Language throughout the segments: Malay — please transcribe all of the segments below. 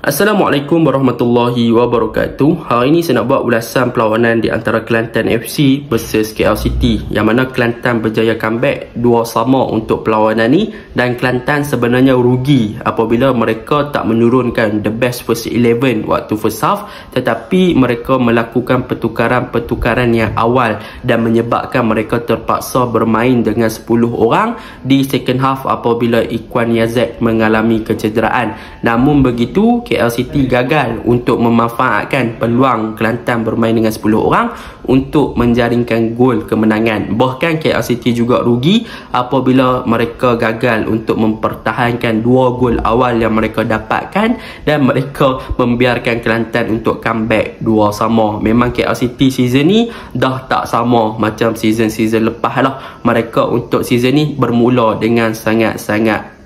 Assalamualaikum warahmatullahi wabarakatuh. Hari ini saya nak buat ulasan perlawanan di antara Kelantan FC versus KL City, yang mana Kelantan berjaya comeback 2-2 untuk perlawanan ni, dan Kelantan sebenarnya rugi apabila mereka tak menurunkan the best first 11 waktu first half, tetapi mereka melakukan pertukaran-pertukaran yang awal dan menyebabkan mereka terpaksa bermain dengan 10 orang di second half apabila Ikhwan Yazek mengalami kecederaan. Namun begitu, KL City gagal untuk memanfaatkan peluang Kelantan bermain dengan 10 orang untuk menjaringkan gol kemenangan. Bahkan KL City juga rugi apabila mereka gagal untuk mempertahankan 2 gol awal yang mereka dapatkan, dan mereka membiarkan Kelantan untuk comeback 2-2. Memang KL City season ni dah tak sama macam season-season lepas lah. Mereka untuk season ni bermula dengan sangat-sangat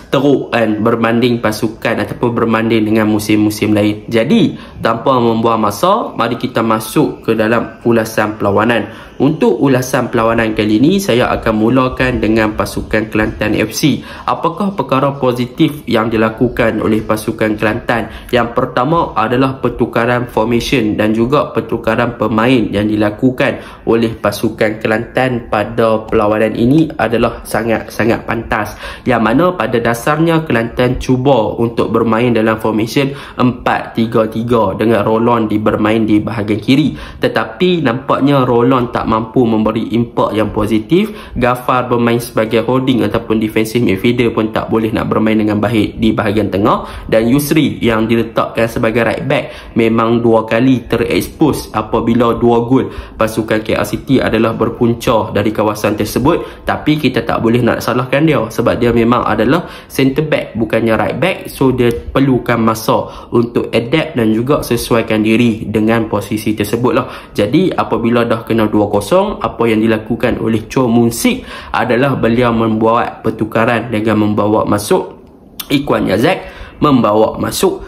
teruk kan, berbanding pasukan ataupun berbanding dengan musim-musim lain. Jadi tanpa membuang masa, mari kita masuk ke dalam ulasan perlawanan. Untuk ulasan perlawanan kali ini, saya akan mulakan dengan pasukan Kelantan FC. Apakah perkara positif yang dilakukan oleh pasukan Kelantan? Yang pertama adalah pertukaran formation dan juga pertukaran pemain yang dilakukan oleh pasukan Kelantan pada perlawanan ini adalah sangat-sangat pantas. Yang mana pada dasarnya Kelantan cuba untuk bermain dalam formation 4-3-3 dengan Roland bermain di bahagian kiri, tetapi nampaknya Roland tak mampu memberi impak yang positif. Ghaffar bermain sebagai holding ataupun defensive midfielder pun tak boleh nak bermain dengan baik di bahagian tengah, dan Yusri yang diletakkan sebagai right back memang 2 kali terekspos apabila 2 gol pasukan KL City adalah berpunca dari kawasan tersebut. Tapi kita tak boleh nak salahkan dia sebab dia memang adalah center back bukannya right back, so dia perlukan masa untuk adapt dan juga sesuaikan diri dengan posisi tersebut lah. Jadi apabila dah kena 2-0, apa yang dilakukan oleh Cho Mun Sik adalah beliau membuat pertukaran dengan membawa masuk Ikhwan Yazek, membawa masuk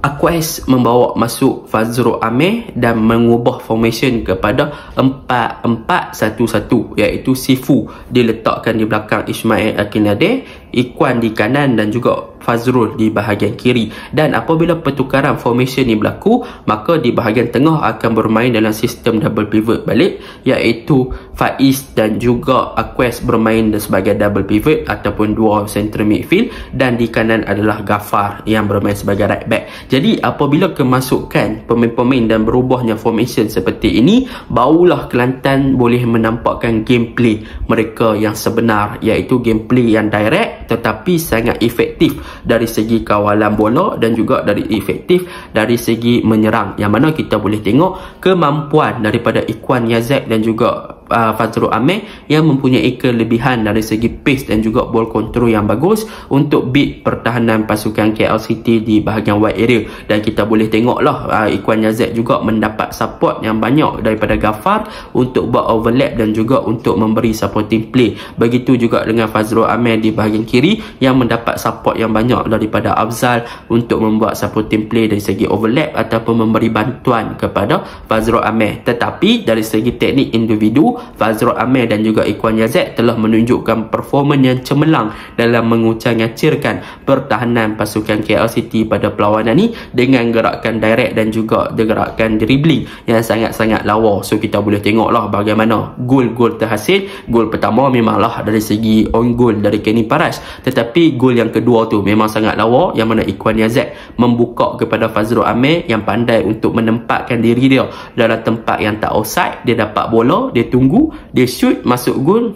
Aquas, membawa masuk Fazrul Amir dan mengubah formation kepada 4-4-1-1, iaitu Sifu diletakkan di belakang Ismail Akinade, Ikhwan di kanan dan juga Fazrul di bahagian kiri. Dan apabila pertukaran formation ni berlaku, maka di bahagian tengah akan bermain dalam sistem double pivot balik, iaitu Faiz dan juga Aquas bermain sebagai double pivot ataupun dua central midfield, dan di kanan adalah Ghaffar yang bermain sebagai right back. Jadi apabila kemasukan pemain-pemain dan berubahnya formation seperti ini, barulah Kelantan boleh menampakkan gameplay mereka yang sebenar, iaitu gameplay yang direct tetapi sangat efektif dari segi kawalan bola dan juga dari efektif dari segi menyerang, yang mana kita boleh tengok kemampuan daripada Ikhwan Yazek dan juga Fazrul Amir yang mempunyai kelebihan dari segi pace dan juga ball control yang bagus untuk beat pertahanan pasukan KL City di bahagian wide area. Dan kita boleh tengoklah Ikhwan Yazek juga mendapat support yang banyak daripada Ghaffar untuk buat overlap dan juga untuk memberi supporting play. Begitu juga dengan Fazrul Amir di bahagian kiri yang mendapat support yang banyak daripada Afzal untuk membuat supporting play dari segi overlap ataupun memberi bantuan kepada Fazrul Amir. Tetapi dari segi teknik individu, Fazrul Amir dan juga Ikhwan Yazek telah menunjukkan performa yang cemerlang dalam menguncang-ngacirkan pertahanan pasukan KL City pada perlawanan ini dengan gerakan direct dan juga gerakan dribbling yang sangat-sangat lawa. So kita boleh tengoklah bagaimana gol-gol terhasil. Gol pertama memanglah dari segi on goal dari Kenny Parash, tetapi gol yang kedua tu memang sangat lawa, yang mana Ikhwan Yazek membuka kepada Fazrul Amir yang pandai untuk menempatkan diri dia dalam tempat yang tak offside. Dia dapat bola, dia tunggu, dia shoot, masuk gol,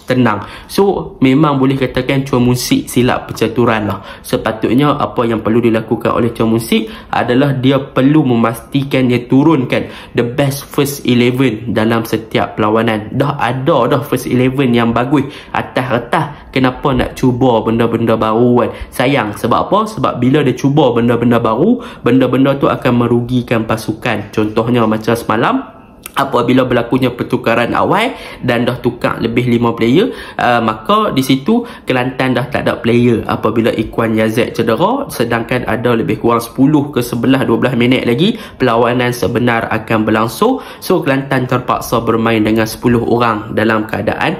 tenang. So memang boleh katakan Cho Mun Sik silap percaturan lah. Sepatutnya apa yang perlu dilakukan oleh Cho Mun Sik adalah dia perlu memastikan dia turunkan the best first 11 dalam setiap perlawanan. Dah ada dah first 11 yang bagus atas-atas, kenapa nak cuba benda-benda baru kan? Sayang. Sebab apa? Sebab bila dia cuba benda-benda baru, benda-benda tu akan merugikan pasukan. Contohnya macam semalam apabila berlakunya pertukaran awal dan dah tukar lebih 5 player, maka di situ Kelantan dah tak ada player apabila Ikhwan Yazid cedera, sedangkan ada lebih kurang 10 ke 11-12 minit lagi perlawanan sebenar akan berlangsung. So Kelantan terpaksa bermain dengan 10 orang dalam keadaan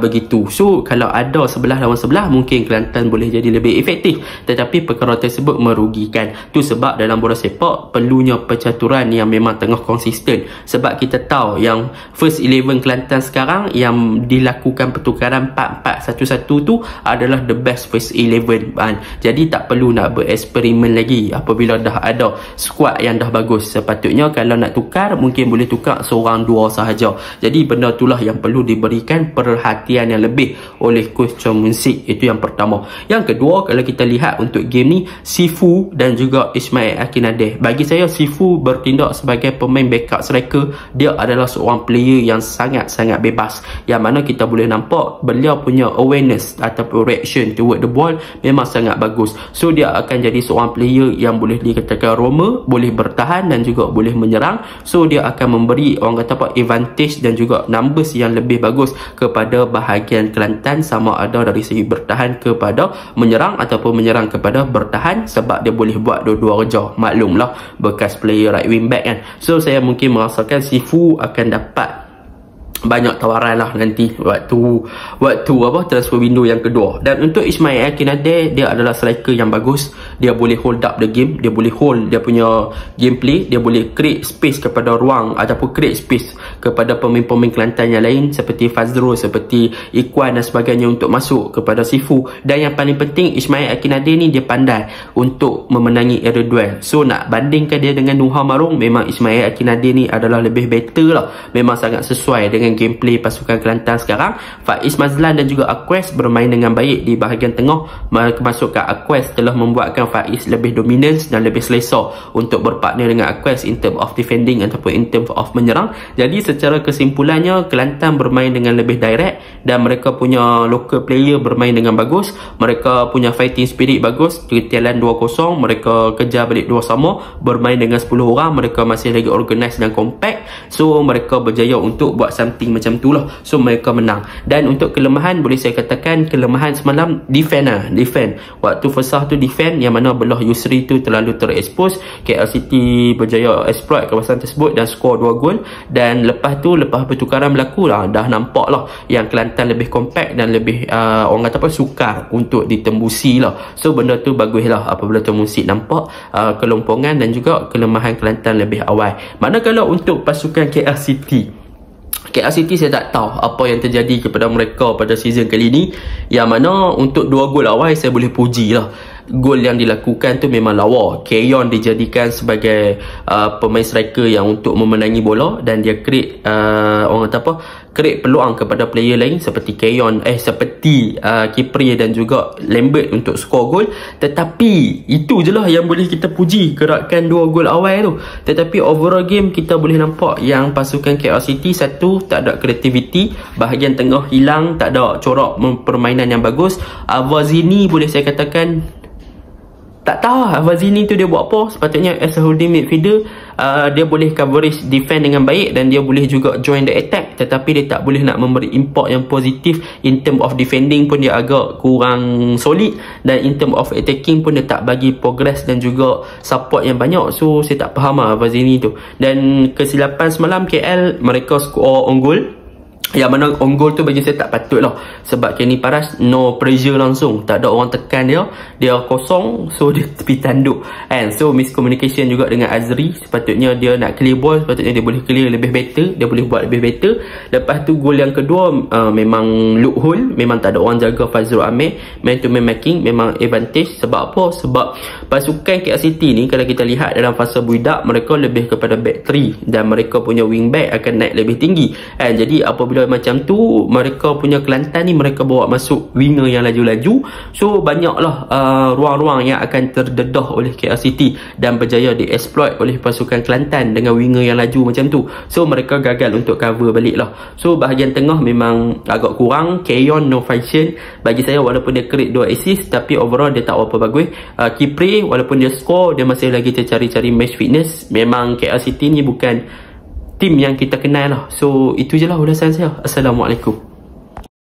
begitu. So kalau ada 11 lawan 11, mungkin Kelantan boleh jadi lebih efektif, tetapi perkara tersebut merugikan. Tu sebab dalam bola sepak perlunya percaturan yang memang tengah konsisten, sebab kita tahu yang first 11 Kelantan sekarang yang dilakukan pertukaran 4-4-1-1 tu adalah the best first 11 kan. Jadi tak perlu nak bereksperimen lagi apabila dah ada squad yang dah bagus. Sepatutnya kalau nak tukar, mungkin boleh tukar seorang dua sahaja. Jadi benda itulah yang perlu diberikan perhatian yang lebih oleh coach Chong Mun Sik. Itu yang pertama. Yang kedua, kalau kita lihat untuk game ni, Sifu dan juga Ismail Akinade, bagi saya Sifu bertindak sebagai pemain backup striker. Dia adalah seorang player yang sangat-sangat bebas, yang mana kita boleh nampak beliau punya awareness ataupun reaction toward the ball memang sangat bagus. So dia akan jadi seorang player yang boleh dikatakan Roma, boleh bertahan dan juga boleh menyerang. So dia akan memberi orang kata apa, advantage dan juga numbers yang lebih bagus kepada bahagian Kelantan, sama ada dari segi bertahan kepada menyerang ataupun menyerang kepada bertahan, sebab dia boleh buat dua-dua kerja. Maklumlah bekas player right wing back kan. So saya mungkin merasakan Sifu akan dapat banyak tawaran lah nanti waktu transfer window yang kedua. Dan untuk Ismail Akinade, dia adalah striker yang bagus. Dia boleh hold up the game, dia boleh hold dia punya gameplay, dia boleh create space kepada ruang ataupun create space kepada pemain-pemain Kelantan yang lain seperti Fazrul, seperti Ikhwan dan sebagainya untuk masuk kepada Sifu. Dan yang paling penting, Ismail Akinade ni dia pandai untuk memenangi aerial duel. So nak bandingkan dia dengan Nuha Marung, memang Ismail Akinade ni adalah lebih better lah. Memang sangat sesuai dengan gameplay pasukan Kelantan sekarang. Faiz Mazlan dan juga Aquas bermain dengan baik di bahagian tengah. Kemasukan Aquas telah membuatkan Faiz lebih dominance dan lebih selesa untuk berpartner dengan Aquas in term of defending ataupun in term of menyerang. Jadi secara kesimpulannya, Kelantan bermain dengan lebih direct dan mereka punya local player bermain dengan bagus. Mereka punya fighting spirit bagus. Ketialan 2-0, mereka kejar balik 2 sama, bermain dengan 10 orang. Mereka masih lagi organize dan compact. So mereka berjaya untuk buat something macam tu lah. So mereka menang. Dan untuk kelemahan, boleh saya katakan kelemahan semalam defend lah. Defend waktu first half tu defend, yang mana belah Yusri tu terlalu terekspos. KL City berjaya exploit kawasan tersebut dan skor 2 gol. Dan lepas tu, lepas pertukaran berlaku lah, dah nampak lah yang Kelantan lebih compact dan lebih orang kata apa, sukar untuk ditembusi lah. So benda tu bagus lah apabila Chong Mun Sik nampak kelompongan dan juga kelemahan Kelantan lebih awal. Manakala untuk pasukan KL City, saya tak tahu apa yang terjadi kepada mereka pada season kali ni, yang mana untuk 2 gol awal saya boleh puji lah. Gol yang dilakukan tu memang lawa. Keyon dijadikan sebagai pemain striker yang untuk memenangi bola, dan dia create orang kata apa, create peluang kepada player lain seperti Keyon, seperti Kipri dan juga Lambert untuk skor gol. Tetapi itu je lah yang boleh kita puji, gerakan 2 gol awal tu. Tetapi overall game kita boleh nampak yang pasukan KL City, satu, tak ada kreativiti, bahagian tengah hilang, tak ada corak permainan yang bagus. Avazini boleh saya katakan tak tahu Avazini tu dia buat apa. Sepatutnya as a holding midfielder, dia boleh coverage defend dengan baik dan dia boleh juga join the attack, tetapi dia tak boleh nak memberi impact yang positif. In term of defending pun dia agak kurang solid, dan in term of attacking pun dia tak bagi progress dan juga support yang banyak. So saya tak faham Avazini tu. Dan kesilapan semalam KL, mereka score on goal, yang mana on goal tu bagi saya tak patut lah, sebab Kenny Paras no pressure langsung, tak ada orang tekan dia kosong, so dia tepi tanduk and so miscommunication juga dengan Azri. Sepatutnya dia nak clear ball, sepatutnya dia boleh clear lebih better, dia boleh buat lebih better. Lepas tu gol yang kedua memang loophole, memang tak ada orang jaga Fazrul Ahmed, man to man marking memang advantage. Sebab apa? Sebab pasukan KL City ni kalau kita lihat dalam fasa build up, mereka lebih kepada back 3 dan mereka punya wing back akan naik lebih tinggi, and jadi apabila macam tu, mereka punya Kelantan ni mereka bawa masuk winger yang laju-laju. So banyaklah ruang-ruang yang akan terdedah oleh KL City dan berjaya dieksploit oleh pasukan Kelantan dengan winger yang laju macam tu. So mereka gagal untuk cover balik lah. So bahagian tengah memang agak kurang. Keyon no function bagi saya, walaupun dia create 2 assist, tapi overall dia tak apa bagus. Kipri walaupun dia score, dia masih lagi cari-cari match fitness. Memang KL City ni bukan tim yang kita kenal lah. So itu je lah ulasan saya. Assalamualaikum.